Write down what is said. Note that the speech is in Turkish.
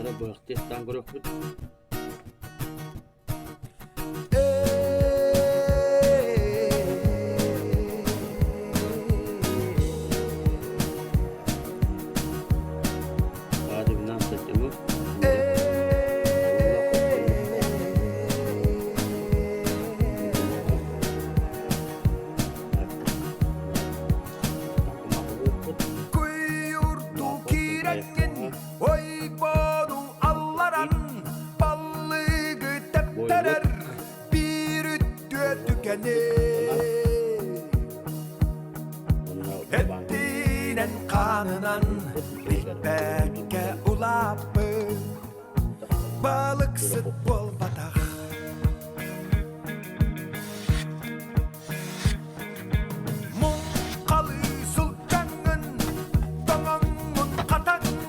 Sıra bıraktıysan görüp hadi bir nasıl ettiğimi Kuyurdu kirekin oy bonu allaran ballığı tepteler bir üttüye tükenir Ettinen kanınan bir bekke ulapı balık sıt